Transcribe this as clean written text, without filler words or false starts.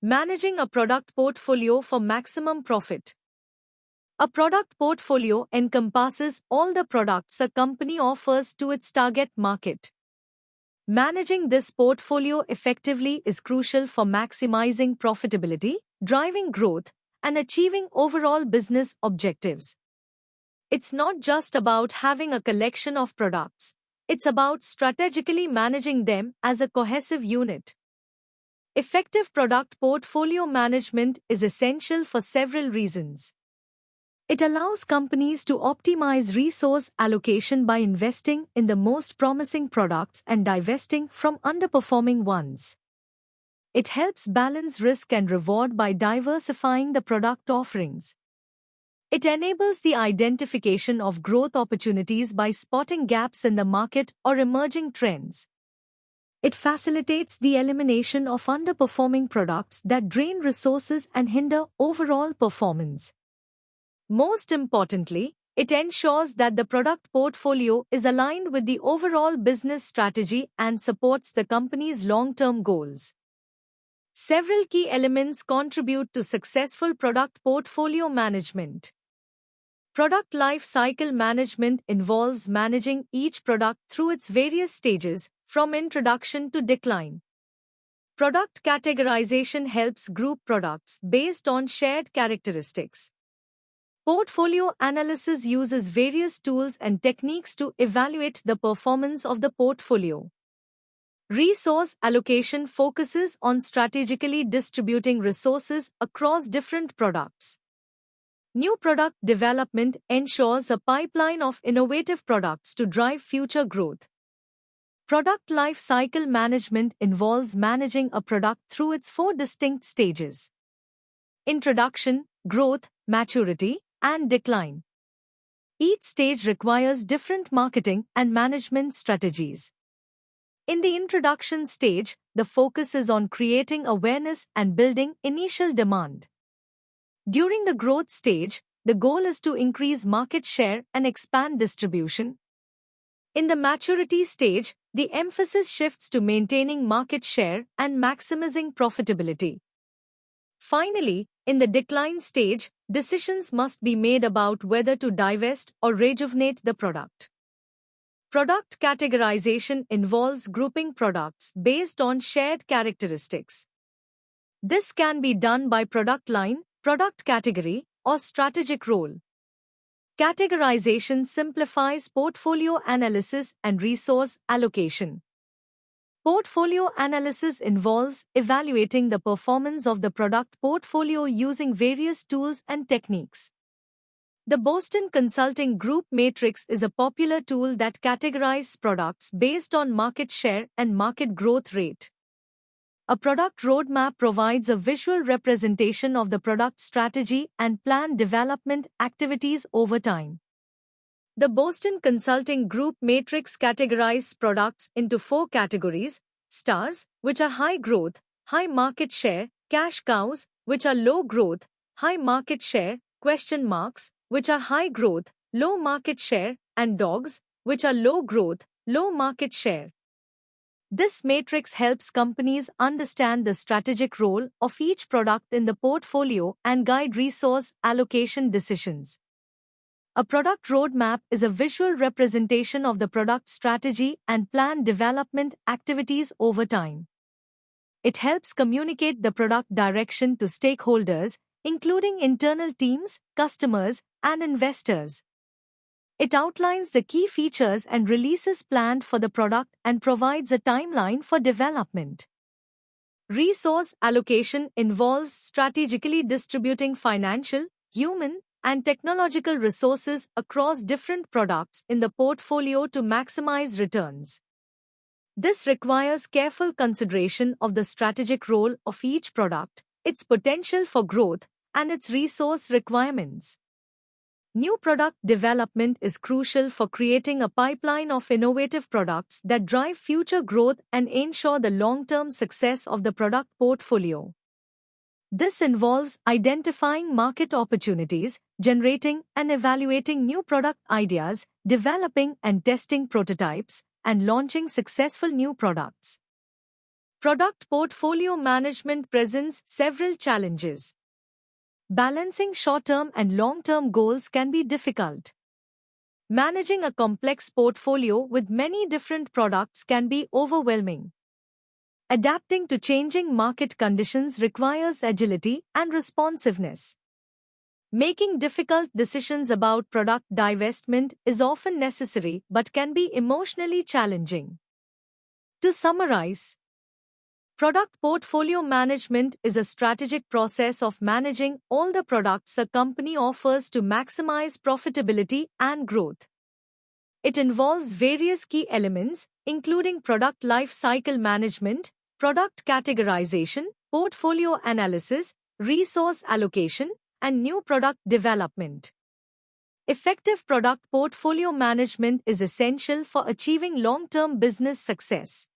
Managing a product portfolio for maximum profit. A product portfolio encompasses all the products a company offers to its target market. Managing this portfolio effectively is crucial for maximizing profitability, driving growth, and achieving overall business objectives. It's not just about having a collection of products, it's about strategically managing them as a cohesive unit. Effective product portfolio management is essential for several reasons. It allows companies to optimize resource allocation by investing in the most promising products and divesting from underperforming ones. It helps balance risk and reward by diversifying the product offerings. It enables the identification of growth opportunities by spotting gaps in the market or emerging trends. It facilitates the elimination of underperforming products that drain resources and hinder overall performance. Most importantly, it ensures that the product portfolio is aligned with the overall business strategy and supports the company's long-term goals. Several key elements contribute to successful product portfolio management. Product life cycle management involves managing each product through its various stages, from introduction to decline. Product categorization helps group products based on shared characteristics. Portfolio analysis uses various tools and techniques to evaluate the performance of the portfolio. Resource allocation focuses on strategically distributing resources across different products. New product development ensures a pipeline of innovative products to drive future growth. Product life cycle management involves managing a product through its 4 distinct stages: introduction, growth, maturity, and decline. Each stage requires different marketing and management strategies. In the introduction stage, the focus is on creating awareness and building initial demand. During the growth stage, the goal is to increase market share and expand distribution. In the maturity stage, the emphasis shifts to maintaining market share and maximizing profitability. Finally, in the decline stage, decisions must be made about whether to divest or rejuvenate the product. Product categorization involves grouping products based on shared characteristics. This can be done by product line, product category, or strategic role. Categorization simplifies portfolio analysis and resource allocation. Portfolio analysis involves evaluating the performance of the product portfolio using various tools and techniques. The Boston Consulting Group Matrix is a popular tool that categorizes products based on market share and market growth rate. A product roadmap provides a visual representation of the product strategy and plan development activities over time. The Boston Consulting Group Matrix categorizes products into 4 categories: stars, which are high growth, high market share; cash cows, which are low growth, high market share; question marks, which are high growth, low market share; and dogs, which are low growth, low market share. This matrix helps companies understand the strategic role of each product in the portfolio and guide resource allocation decisions. A product roadmap is a visual representation of the product strategy and plan development activities over time. It helps communicate the product direction to stakeholders, including internal teams, customers, and investors. It outlines the key features and releases planned for the product and provides a timeline for development. Resource allocation involves strategically distributing financial, human, and technological resources across different products in the portfolio to maximize returns. This requires careful consideration of the strategic role of each product, its potential for growth, and its resource requirements. New product development is crucial for creating a pipeline of innovative products that drive future growth and ensure the long-term success of the product portfolio. This involves identifying market opportunities, generating and evaluating new product ideas, developing and testing prototypes, and launching successful new products. Product portfolio management presents several challenges. Balancing short-term and long-term goals can be difficult. Managing a complex portfolio with many different products can be overwhelming. Adapting to changing market conditions requires agility and responsiveness. Making difficult decisions about product divestment is often necessary but can be emotionally challenging. To summarize, product portfolio management is a strategic process of managing all the products a company offers to maximize profitability and growth. It involves various key elements, including product life cycle management, product categorization, portfolio analysis, resource allocation, and new product development. Effective product portfolio management is essential for achieving long-term business success.